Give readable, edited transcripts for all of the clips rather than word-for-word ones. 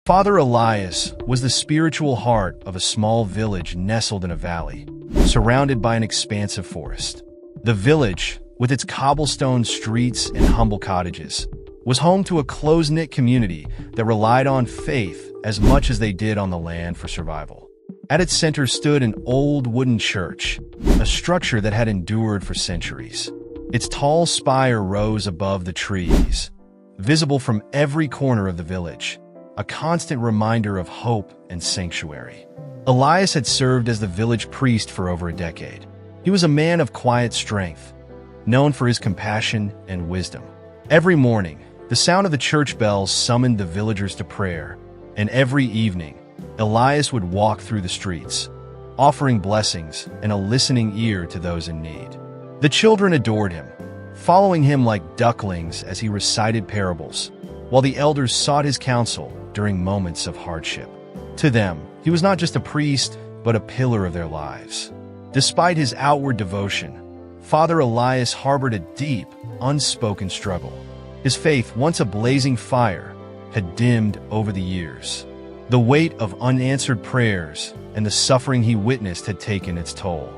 Father Elias was the spiritual heart of a small village nestled in a valley, surrounded by an expansive forest. The village, with its cobblestone streets and humble cottages, was home to a close-knit community that relied on faith as much as they did on the land for survival. At its center stood an old wooden church, a structure that had endured for centuries. Its tall spire rose above the trees, visible from every corner of the village, a constant reminder of hope and sanctuary. Elias had served as the village priest for over a decade. He was a man of quiet strength, known for his compassion and wisdom. Every morning, the sound of the church bells summoned the villagers to prayer, and every evening, Elias would walk through the streets, offering blessings and a listening ear to those in need. The children adored him, following him like ducklings as he recited parables, while the elders sought his counsel during moments of hardship. To them, he was not just a priest, but a pillar of their lives. Despite his outward devotion, Father Elias harbored a deep, unspoken struggle. His faith, once a blazing fire, had dimmed over the years. The weight of unanswered prayers and the suffering he witnessed had taken its toll.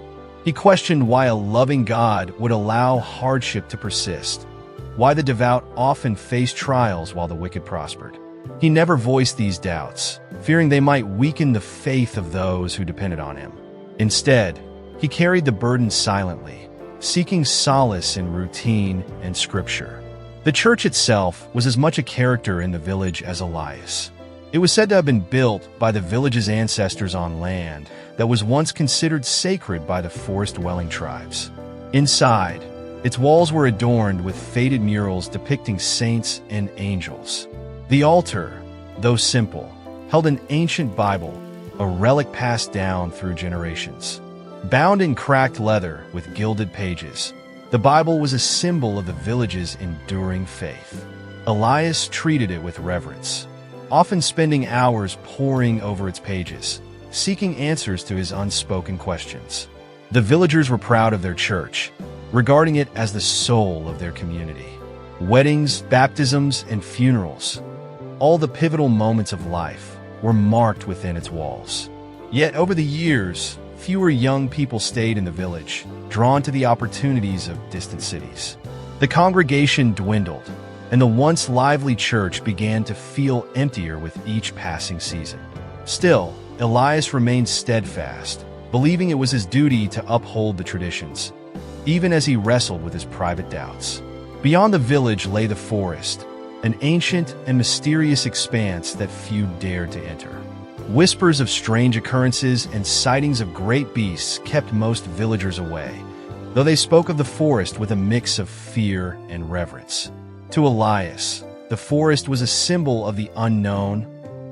He questioned why a loving God would allow hardship to persist, why the devout often faced trials while the wicked prospered. He never voiced these doubts, fearing they might weaken the faith of those who depended on him. Instead, he carried the burden silently, seeking solace in routine and scripture. The church itself was as much a character in the village as Elias. It was said to have been built by the village's ancestors on land that was once considered sacred by the forest-dwelling tribes. Inside, its walls were adorned with faded murals depicting saints and angels. The altar, though simple, held an ancient Bible, a relic passed down through generations. Bound in cracked leather with gilded pages, the Bible was a symbol of the village's enduring faith. Elias treated it with reverence, often spending hours poring over its pages, seeking answers to his unspoken questions. The villagers were proud of their church, regarding it as the soul of their community. Weddings, baptisms, and funerals, all the pivotal moments of life, were marked within its walls. Yet over the years, fewer young people stayed in the village, drawn to the opportunities of distant cities. The congregation dwindled, and the once lively church began to feel emptier with each passing season. Still, Elias remained steadfast, believing it was his duty to uphold the traditions, even as he wrestled with his private doubts. Beyond the village lay the forest, an ancient and mysterious expanse that few dared to enter. Whispers of strange occurrences and sightings of great beasts kept most villagers away, though they spoke of the forest with a mix of fear and reverence. To Elias, the forest was a symbol of the unknown,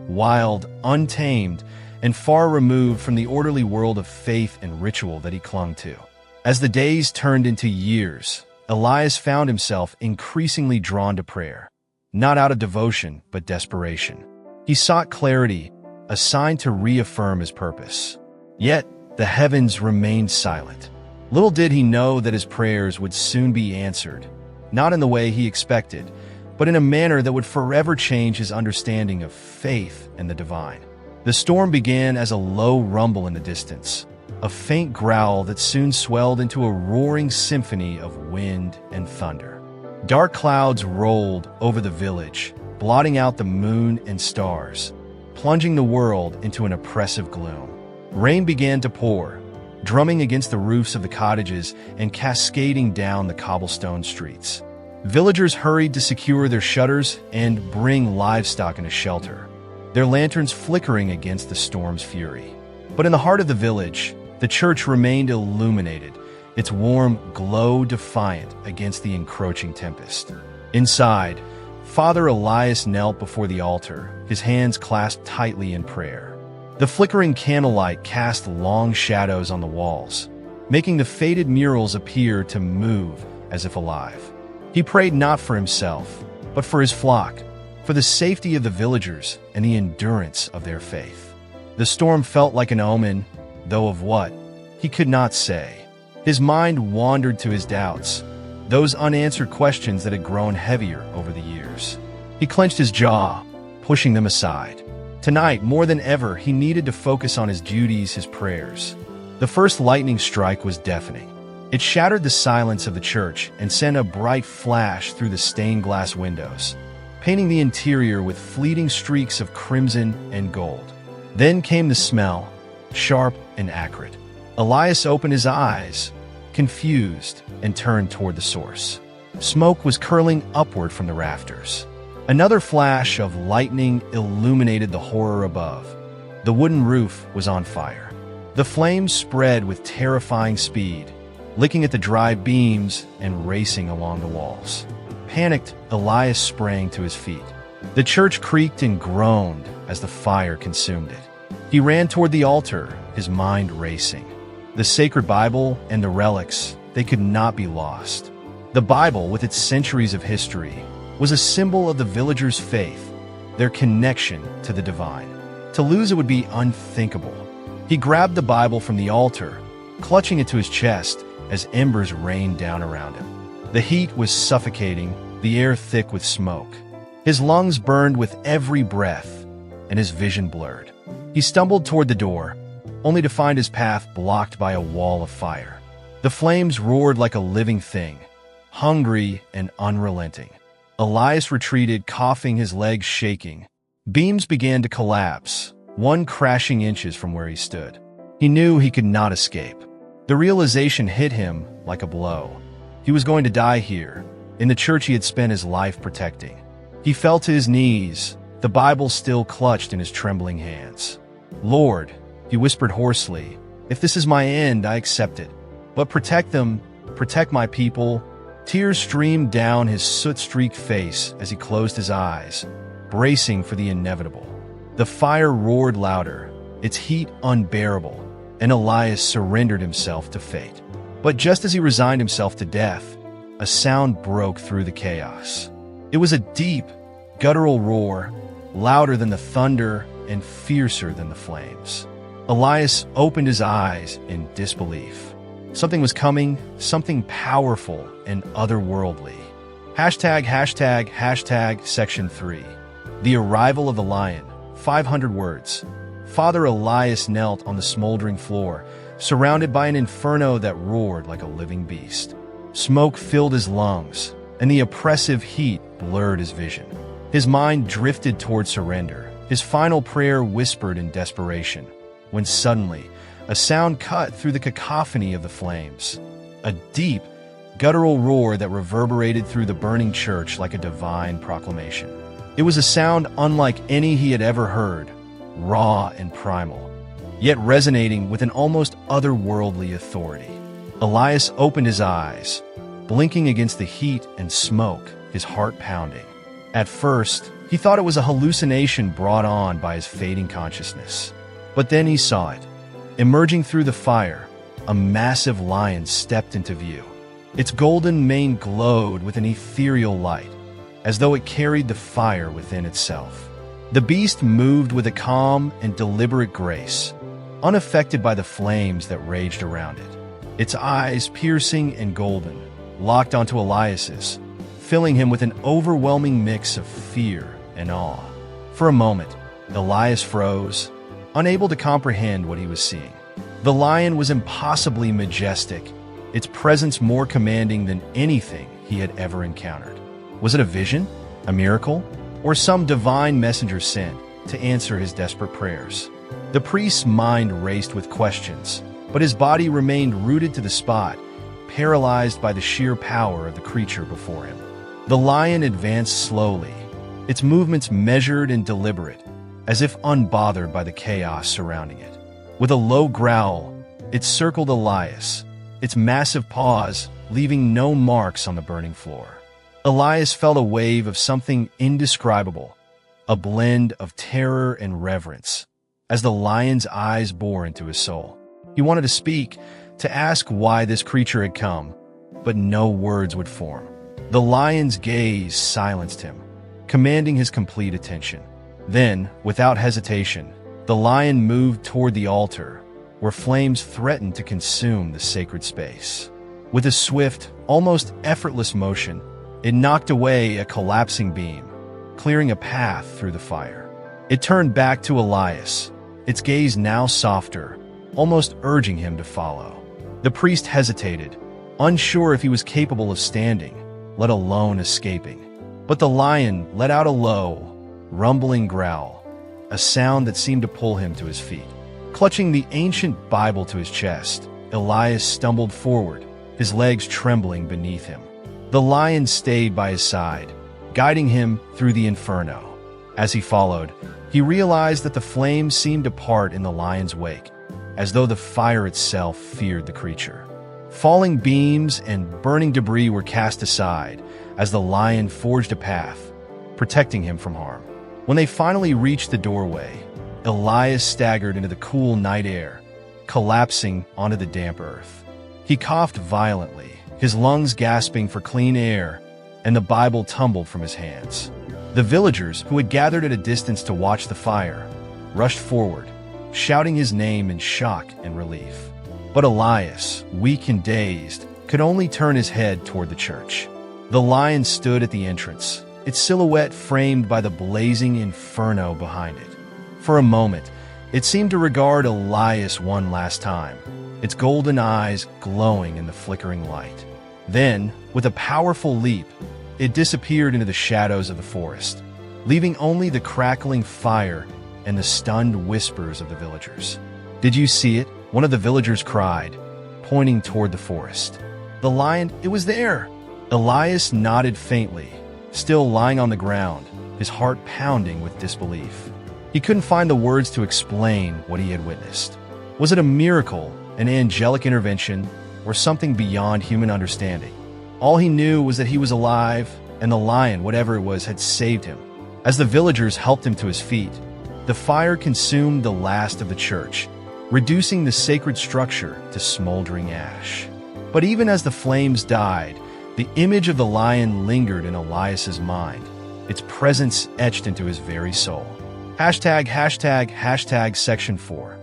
wild, untamed, and far removed from the orderly world of faith and ritual that he clung to. As the days turned into years, Elias found himself increasingly drawn to prayer, not out of devotion, but desperation. He sought clarity, a sign to reaffirm his purpose. Yet, the heavens remained silent. Little did he know that his prayers would soon be answered, not in the way he expected, but in a manner that would forever change his understanding of faith and the divine. The storm began as a low rumble in the distance, a faint growl that soon swelled into a roaring symphony of wind and thunder. Dark clouds rolled over the village, blotting out the moon and stars, plunging the world into an oppressive gloom. Rain began to pour, drumming against the roofs of the cottages and cascading down the cobblestone streets. Villagers hurried to secure their shutters and bring livestock into shelter, their lanterns flickering against the storm's fury. But in the heart of the village, the church remained illuminated, its warm glow defiant against the encroaching tempest. Inside, Father Elias knelt before the altar, his hands clasped tightly in prayer. The flickering candlelight cast long shadows on the walls, making the faded murals appear to move as if alive. He prayed not for himself, but for his flock, for the safety of the villagers and the endurance of their faith. The storm felt like an omen, though of what, he could not say. His mind wandered to his doubts, those unanswered questions that had grown heavier over the years. He clenched his jaw, pushing them aside. Tonight, more than ever, he needed to focus on his duties, his prayers. The first lightning strike was deafening. It shattered the silence of the church and sent a bright flash through the stained glass windows, painting the interior with fleeting streaks of crimson and gold. Then came the smell, sharp and acrid. Elias opened his eyes, confused, and turned toward the source. Smoke was curling upward from the rafters. Another flash of lightning illuminated the horror above. The wooden roof was on fire. The flames spread with terrifying speed, licking at the dry beams and racing along the walls. Panicked, Elias sprang to his feet. The church creaked and groaned as the fire consumed it. He ran toward the altar, his mind racing. The sacred Bible and the relics, they could not be lost. The Bible, with its centuries of history, was a symbol of the villagers' faith, their connection to the divine. To lose it would be unthinkable. He grabbed the Bible from the altar, clutching it to his chest as embers rained down around him. The heat was suffocating, the air thick with smoke. His lungs burned with every breath, and his vision blurred. He stumbled toward the door, only to find his path blocked by a wall of fire. The flames roared like a living thing, hungry and unrelenting. Elias retreated, coughing, his legs shaking. Beams began to collapse, one crashing inches from where he stood. He knew he could not escape. The realization hit him like a blow. He was going to die here, in the church he had spent his life protecting. He fell to his knees, the Bible still clutched in his trembling hands. "Lord," he whispered hoarsely, "if this is my end, I accept it. But protect them, protect my people." Tears streamed down his soot-streaked face as he closed his eyes, bracing for the inevitable. The fire roared louder, its heat unbearable, and Elias surrendered himself to fate. But just as he resigned himself to death, a sound broke through the chaos. It was a deep, guttural roar, louder than the thunder and fiercer than the flames. Elias opened his eyes in disbelief. Something was coming, something powerful and otherworldly. #### Section 3. The Arrival of the Lion. 500 words. Father Elias knelt on the smoldering floor, surrounded by an inferno that roared like a living beast. Smoke filled his lungs, and the oppressive heat blurred his vision. His mind drifted toward surrender, his final prayer whispered in desperation, when suddenly, a sound cut through the cacophony of the flames. A deep, guttural roar that reverberated through the burning church like a divine proclamation. It was a sound unlike any he had ever heard, raw and primal, yet resonating with an almost otherworldly authority. Elias opened his eyes, blinking against the heat and smoke, his heart pounding. At first, he thought it was a hallucination brought on by his fading consciousness. But then he saw it. Emerging through the fire, a massive lion stepped into view. Its golden mane glowed with an ethereal light, as though it carried the fire within itself. The beast moved with a calm and deliberate grace, unaffected by the flames that raged around it. Its eyes, piercing and golden, locked onto Elias's, filling him with an overwhelming mix of fear and awe. For a moment, Elias froze, unable to comprehend what he was seeing. The lion was impossibly majestic, its presence more commanding than anything he had ever encountered. Was it a vision, a miracle, or some divine messenger sent to answer his desperate prayers? The priest's mind raced with questions, but his body remained rooted to the spot, paralyzed by the sheer power of the creature before him. The lion advanced slowly, its movements measured and deliberate, as if unbothered by the chaos surrounding it. With a low growl, it circled Elias, its massive paws leaving no marks on the burning floor. Elias felt a wave of something indescribable, a blend of terror and reverence, as the lion's eyes bore into his soul. He wanted to speak, to ask why this creature had come, but no words would form. The lion's gaze silenced him, commanding his complete attention. Then, without hesitation, the lion moved toward the altar, where flames threatened to consume the sacred space. With a swift, almost effortless motion, it knocked away a collapsing beam, clearing a path through the fire. It turned back to Elias, its gaze now softer, almost urging him to follow. The priest hesitated, unsure if he was capable of standing, let alone escaping. But the lion let out a low, rumbling growl, a sound that seemed to pull him to his feet. Clutching the ancient Bible to his chest, Elias stumbled forward, his legs trembling beneath him. The lion stayed by his side, guiding him through the inferno. As he followed, he realized that the flames seemed to part in the lion's wake, as though the fire itself feared the creature. Falling beams and burning debris were cast aside as the lion forged a path, protecting him from harm. When they finally reached the doorway, Elias staggered into the cool night air, collapsing onto the damp earth. He coughed violently, his lungs gasping for clean air, and the Bible tumbled from his hands. The villagers, who had gathered at a distance to watch the fire, rushed forward, shouting his name in shock and relief. But Elias, weak and dazed, could only turn his head toward the church. The lion stood at the entrance, its silhouette framed by the blazing inferno behind it. For a moment, it seemed to regard Elias one last time, its golden eyes glowing in the flickering light. Then, with a powerful leap, it disappeared into the shadows of the forest, leaving only the crackling fire and the stunned whispers of the villagers. "Did you see it?" one of the villagers cried, pointing toward the forest. "The lion, it was there!" Elias nodded faintly, still lying on the ground, his heart pounding with disbelief. He couldn't find the words to explain what he had witnessed. Was it a miracle, an angelic intervention, or something beyond human understanding? All he knew was that he was alive, and the lion, whatever it was, had saved him. As the villagers helped him to his feet, the fire consumed the last of the church, reducing the sacred structure to smoldering ash. But even as the flames died, the image of the lion lingered in Elias's mind, its presence etched into his very soul. Hashtag Section 4.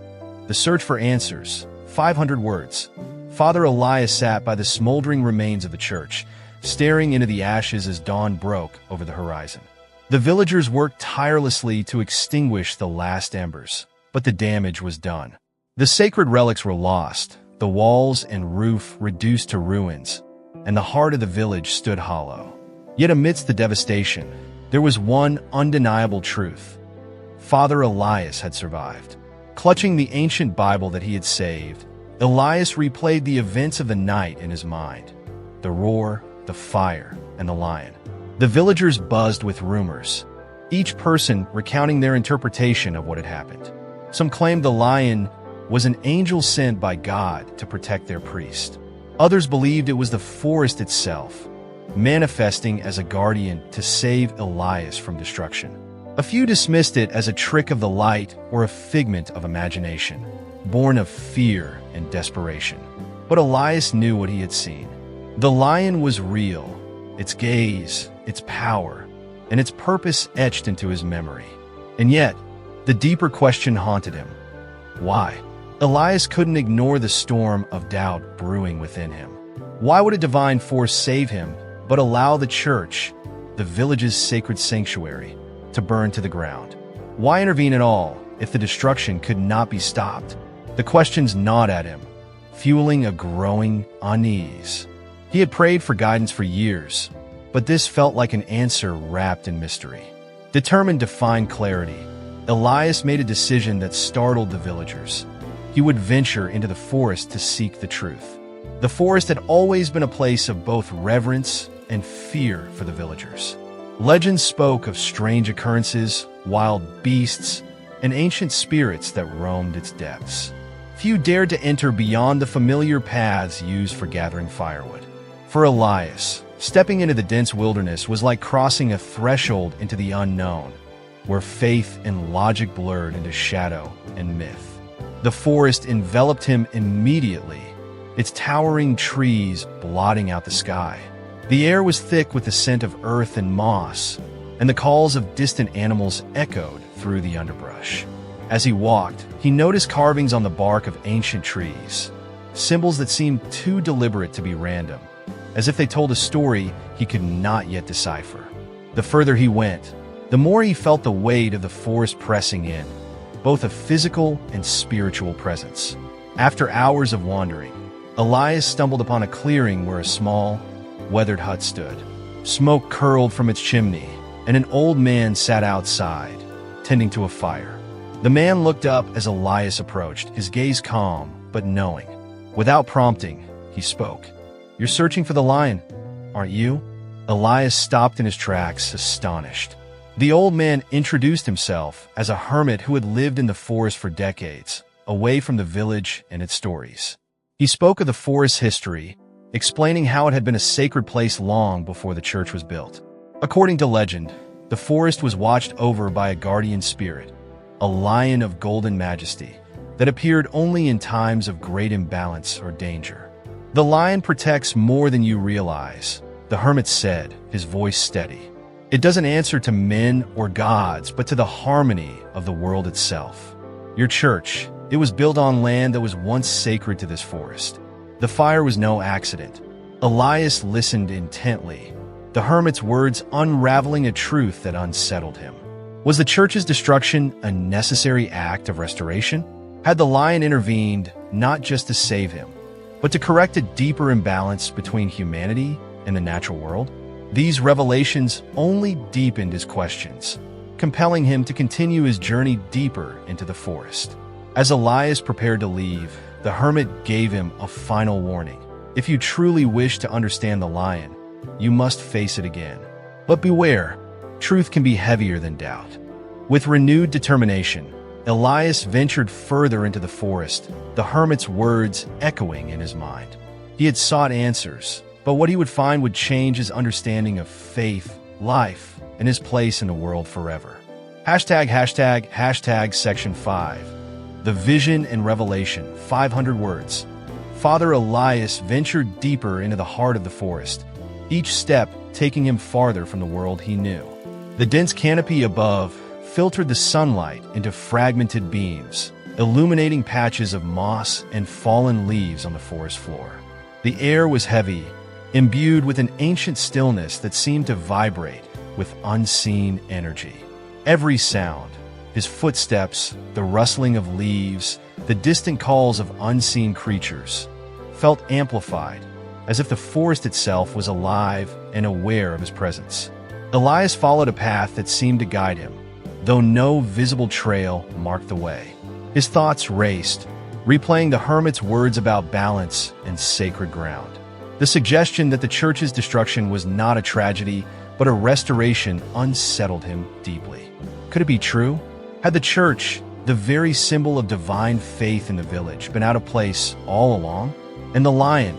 The search for answers. 500 words. Father Elias sat by the smoldering remains of the church, staring into the ashes as dawn broke over the horizon. The villagers worked tirelessly to extinguish the last embers, but the damage was done. The sacred relics were lost, the walls and roof reduced to ruins, and the heart of the village stood hollow. Yet amidst the devastation, there was one undeniable truth. Father Elias had survived. Clutching the ancient Bible that he had saved, Elias replayed the events of the night in his mind. The roar, the fire, and the lion. The villagers buzzed with rumors, each person recounting their interpretation of what had happened. Some claimed the lion was an angel sent by God to protect their priest. Others believed it was the forest itself, manifesting as a guardian to save Elias from destruction. A few dismissed it as a trick of the light or a figment of imagination, born of fear and desperation. But Elias knew what he had seen. The lion was real, its gaze, its power, and its purpose etched into his memory. And yet, the deeper question haunted him. Why? Elias couldn't ignore the storm of doubt brewing within him. Why would a divine force save him, but allow the church, the village's sacred sanctuary, to burn to the ground? Why intervene at all if the destruction could not be stopped? The questions gnawed at him, fueling a growing unease. He had prayed for guidance for years, but this felt like an answer wrapped in mystery. Determined to find clarity, Elias made a decision that startled the villagers. He would venture into the forest to seek the truth. The forest had always been a place of both reverence and fear for the villagers. Legends spoke of strange occurrences, wild beasts, and ancient spirits that roamed its depths. Few dared to enter beyond the familiar paths used for gathering firewood. For Elias, stepping into the dense wilderness was like crossing a threshold into the unknown, where faith and logic blurred into shadow and myth. The forest enveloped him immediately, its towering trees blotting out the sky. The air was thick with the scent of earth and moss, and the calls of distant animals echoed through the underbrush. As he walked, he noticed carvings on the bark of ancient trees, symbols that seemed too deliberate to be random, as if they told a story he could not yet decipher. The further he went, the more he felt the weight of the forest pressing in, both a physical and spiritual presence. After hours of wandering, Elias stumbled upon a clearing where a small, weathered hut stood. Smoke curled from its chimney, and an old man sat outside, tending to a fire. The man looked up as Elias approached, his gaze calm but knowing. Without prompting, he spoke. "You're searching for the lion, aren't you?" Elias stopped in his tracks, astonished. The old man introduced himself as a hermit who had lived in the forest for decades, away from the village and its stories. He spoke of the forest's history, explaining how it had been a sacred place long before the church was built. According to legend, the forest was watched over by a guardian spirit, a lion of golden majesty, that appeared only in times of great imbalance or danger. "The lion protects more than you realize," the hermit said, his voice steady. "It doesn't answer to men or gods, but to the harmony of the world itself. Your church, it was built on land that was once sacred to this forest. The fire was no accident." Elias listened intently, the hermit's words unraveling a truth that unsettled him. Was the church's destruction a necessary act of restoration? Had the lion intervened not just to save him, but to correct a deeper imbalance between humanity and the natural world? These revelations only deepened his questions, compelling him to continue his journey deeper into the forest. As Elias prepared to leave, the hermit gave him a final warning. If you truly wish to understand the lion, you must face it again. But beware, truth can be heavier than doubt. With renewed determination, Elias ventured further into the forest, the hermit's words echoing in his mind. He had sought answers, but what he would find would change his understanding of faith, life, and his place in the world forever. Hashtag Section 5. The Vision and Revelation, 500 words. Father Elias ventured deeper into the heart of the forest, each step taking him farther from the world he knew. The dense canopy above filtered the sunlight into fragmented beams, illuminating patches of moss and fallen leaves on the forest floor. The air was heavy, imbued with an ancient stillness that seemed to vibrate with unseen energy. Every sound, his footsteps, the rustling of leaves, the distant calls of unseen creatures, felt amplified, as if the forest itself was alive and aware of his presence. Elias followed a path that seemed to guide him, though no visible trail marked the way. His thoughts raced, replaying the hermit's words about balance and sacred ground. The suggestion that the church's destruction was not a tragedy, but a restoration, unsettled him deeply. Could it be true? Had the church, the very symbol of divine faith in the village, been out of place all along? And the lion,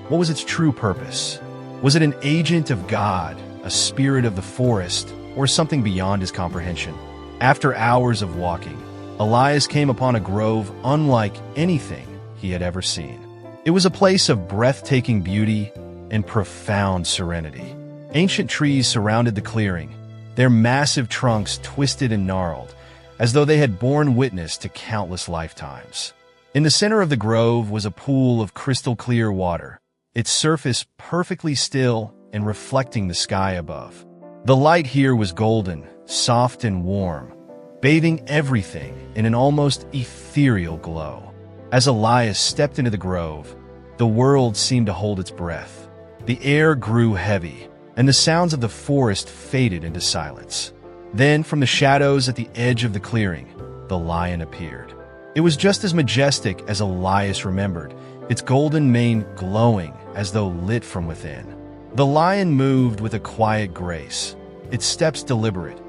what was its true purpose? Was it an agent of God, a spirit of the forest, or something beyond his comprehension? After hours of walking, Elias came upon a grove unlike anything he had ever seen. It was a place of breathtaking beauty and profound serenity. Ancient trees surrounded the clearing, their massive trunks twisted and gnarled, as though they had borne witness to countless lifetimes. In the center of the grove was a pool of crystal-clear water, its surface perfectly still and reflecting the sky above. The light here was golden, soft and warm, bathing everything in an almost ethereal glow. As Elias stepped into the grove, the world seemed to hold its breath. The air grew heavy, and the sounds of the forest faded into silence. Then, from the shadows at the edge of the clearing, the lion appeared. It was just as majestic as Elias remembered, its golden mane glowing as though lit from within. The lion moved with a quiet grace, its steps deliberate,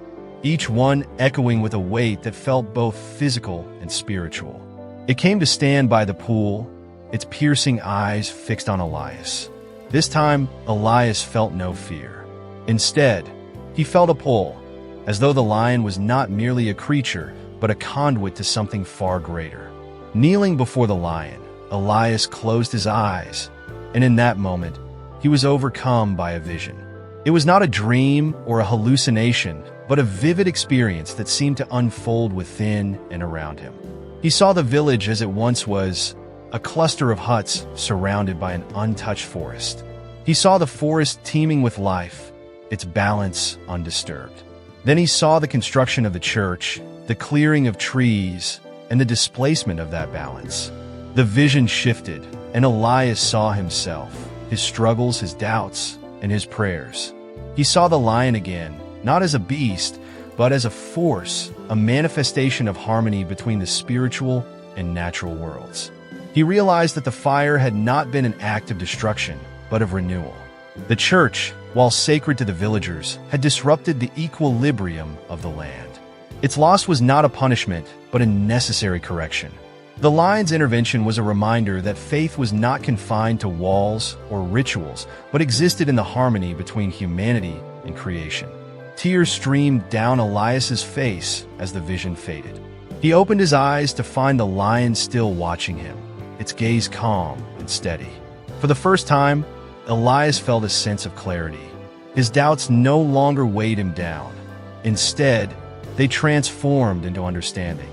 each one echoing with a weight that felt both physical and spiritual. It came to stand by the pool, its piercing eyes fixed on Elias. This time, Elias felt no fear. Instead, he felt a pull, as though the lion was not merely a creature, but a conduit to something far greater. Kneeling before the lion, Elias closed his eyes, and in that moment, he was overcome by a vision. It was not a dream or a hallucination, but a vivid experience that seemed to unfold within and around him. He saw the village as it once was, a cluster of huts surrounded by an untouched forest. He saw the forest teeming with life, its balance undisturbed. Then he saw the construction of the church, the clearing of trees, and the displacement of that balance. The vision shifted, and Elias saw himself, his struggles, his doubts, and his prayers. He saw the lion again, not as a beast, but as a force, a manifestation of harmony between the spiritual and natural worlds. He realized that the fire had not been an act of destruction, but of renewal. The church, while sacred to the villagers, had disrupted the equilibrium of the land. Its loss was not a punishment, but a necessary correction. The lion's intervention was a reminder that faith was not confined to walls or rituals, but existed in the harmony between humanity and creation. Tears streamed down Elias's face as the vision faded. He opened his eyes to find the lion still watching him, its gaze calm and steady. For the first time, Elias felt a sense of clarity. His doubts no longer weighed him down. Instead, they transformed into understanding.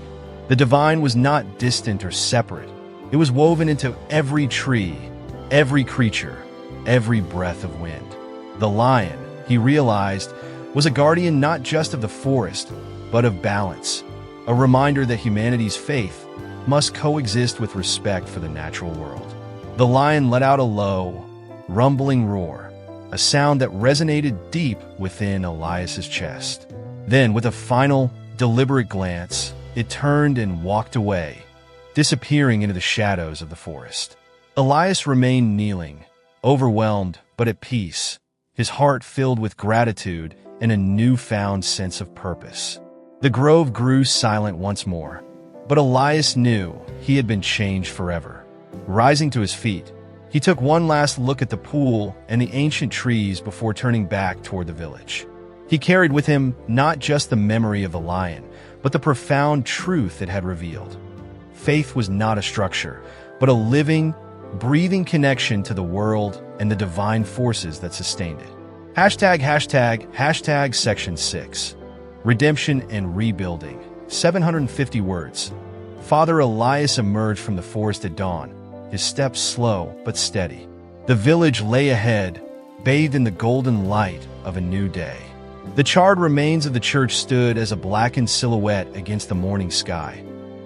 The divine was not distant or separate. It was woven into every tree, every creature, every breath of wind. The lion, he realized, was a guardian not just of the forest, but of balance, a reminder that humanity's faith must coexist with respect for the natural world. The lion let out a low, rumbling roar, a sound that resonated deep within Elias's chest. Then, with a final, deliberate glance, it turned and walked away, disappearing into the shadows of the forest. Elias remained kneeling, overwhelmed but at peace, his heart filled with gratitude and a newfound sense of purpose. The grove grew silent once more, but Elias knew he had been changed forever. Rising to his feet, he took one last look at the pool and the ancient trees before turning back toward the village. He carried with him not just the memory of the lion, but the profound truth it had revealed. Faith was not a structure, but a living, breathing connection to the world and the divine forces that sustained it. Hashtag Section 6. Redemption and Rebuilding. 750 words. Father Elias emerged from the forest at dawn, his steps slow but steady. The village lay ahead, bathed in the golden light of a new day. The charred remains of the church stood as a blackened silhouette against the morning sky,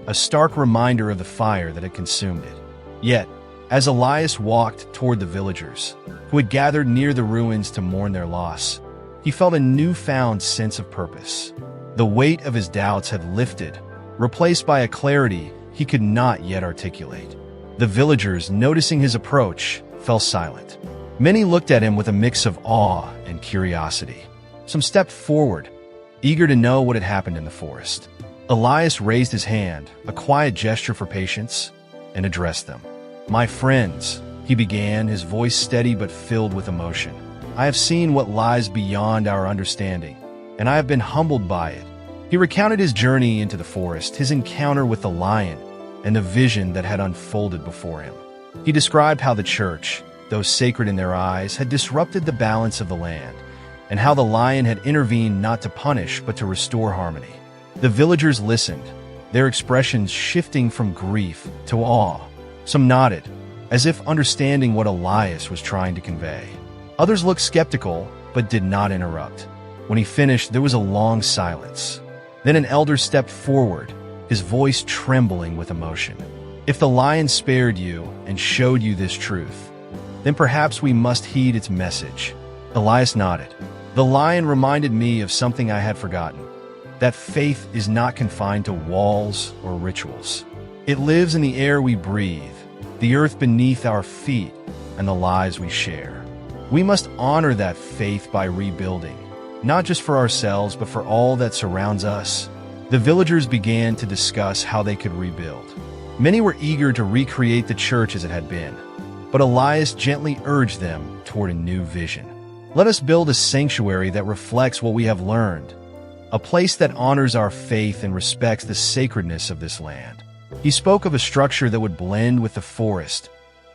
a stark reminder of the fire that had consumed it. Yet, as Elias walked toward the villagers, who had gathered near the ruins to mourn their loss, he felt a newfound sense of purpose. The weight of his doubts had lifted, replaced by a clarity he could not yet articulate. The villagers, noticing his approach, fell silent. Many looked at him with a mix of awe and curiosity. Some stepped forward, eager to know what had happened in the forest. Elias raised his hand, a quiet gesture for patience, and addressed them. "My friends," he began, his voice steady but filled with emotion. "I have seen what lies beyond our understanding, and I have been humbled by it." He recounted his journey into the forest, his encounter with the lion, and the vision that had unfolded before him. He described how the church, though sacred in their eyes, had disrupted the balance of the land, and how the lion had intervened not to punish but to restore harmony. The villagers listened, their expressions shifting from grief to awe. Some nodded, as if understanding what Elias was trying to convey. Others looked skeptical, but did not interrupt. When he finished, there was a long silence. Then an elder stepped forward, his voice trembling with emotion. "If the lion spared you and showed you this truth, then perhaps we must heed its message." Elias nodded. "The lion reminded me of something I had forgotten, that faith is not confined to walls or rituals. It lives in the air we breathe, the earth beneath our feet, and the lives we share. We must honor that faith by rebuilding, not just for ourselves, but for all that surrounds us." The villagers began to discuss how they could rebuild. Many were eager to recreate the church as it had been, but Elias gently urged them toward a new vision. "Let us build a sanctuary that reflects what we have learned, a place that honors our faith and respects the sacredness of this land." He spoke of a structure that would blend with the forest,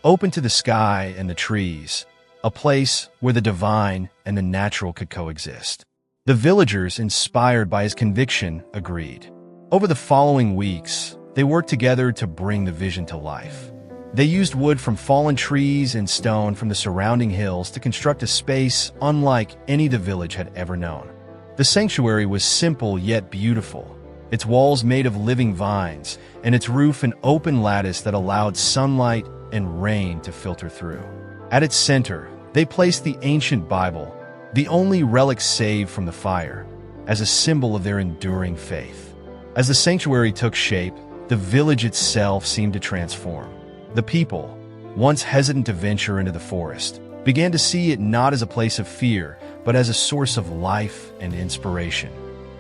open to the sky and the trees, a place where the divine and the natural could coexist. The villagers, inspired by his conviction, agreed. Over the following weeks, they worked together to bring the vision to life. They used wood from fallen trees and stone from the surrounding hills to construct a space unlike any the village had ever known. The The sanctuary was simple yet beautiful, its walls made of living vines, and its roof an open lattice that allowed sunlight and rain to filter through. At its center, they placed the ancient Bible, the only relic saved from the fire, as a symbol of their enduring faith. As the sanctuary took shape, the village itself seemed to transform. The people, once hesitant to venture into the forest, began to see it not as a place of fear, but as a source of life and inspiration.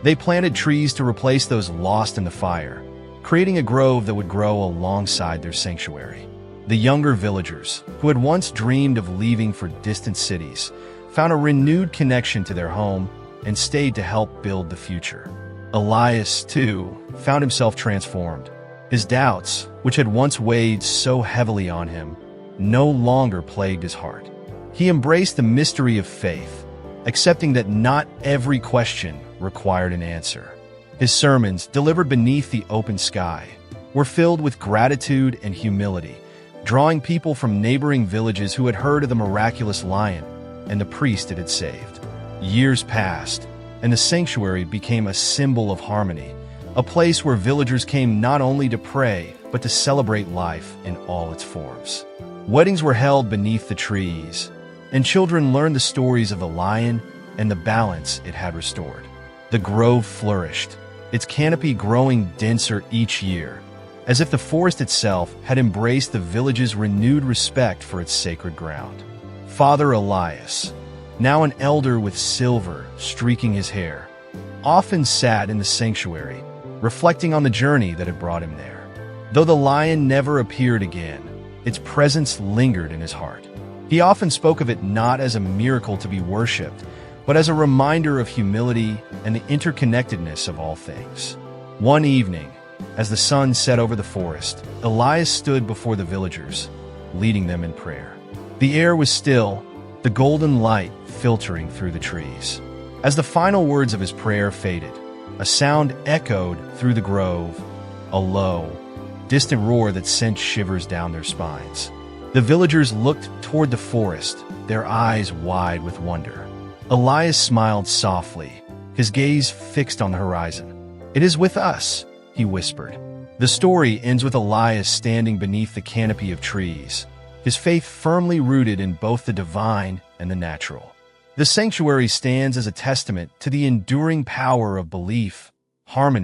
They planted trees to replace those lost in the fire, creating a grove that would grow alongside their sanctuary. The younger villagers, who had once dreamed of leaving for distant cities, found a renewed connection to their home and stayed to help build the future. Elias, too, found himself transformed. His doubts, which had once weighed so heavily on him, no longer plagued his heart. He embraced the mystery of faith, accepting that not every question required an answer. His sermons, delivered beneath the open sky, were filled with gratitude and humility, drawing people from neighboring villages who had heard of the miraculous lion and the priest it had saved. Years passed, and the sanctuary became a symbol of harmony, a place where villagers came not only to pray, but to celebrate life in all its forms. Weddings were held beneath the trees, and children learned the stories of the lion and the balance it had restored. The grove flourished, its canopy growing denser each year, as if the forest itself had embraced the village's renewed respect for its sacred ground. Father Elias, now an elder with silver streaking his hair, often sat in the sanctuary, reflecting on the journey that had brought him there. Though the lion never appeared again, its presence lingered in his heart. He often spoke of it not as a miracle to be worshipped, but as a reminder of humility and the interconnectedness of all things. One evening, as the sun set over the forest, Elias stood before the villagers, leading them in prayer. The air was still, the golden light filtering through the trees. As the final words of his prayer faded, a sound echoed through the grove, a low, distant roar that sent shivers down their spines. The villagers looked toward the forest, their eyes wide with wonder. Elias smiled softly, his gaze fixed on the horizon. "It is with us," he whispered. The story ends with Elias standing beneath the canopy of trees, his faith firmly rooted in both the divine and the natural. The sanctuary stands as a testament to the enduring power of belief, harmony,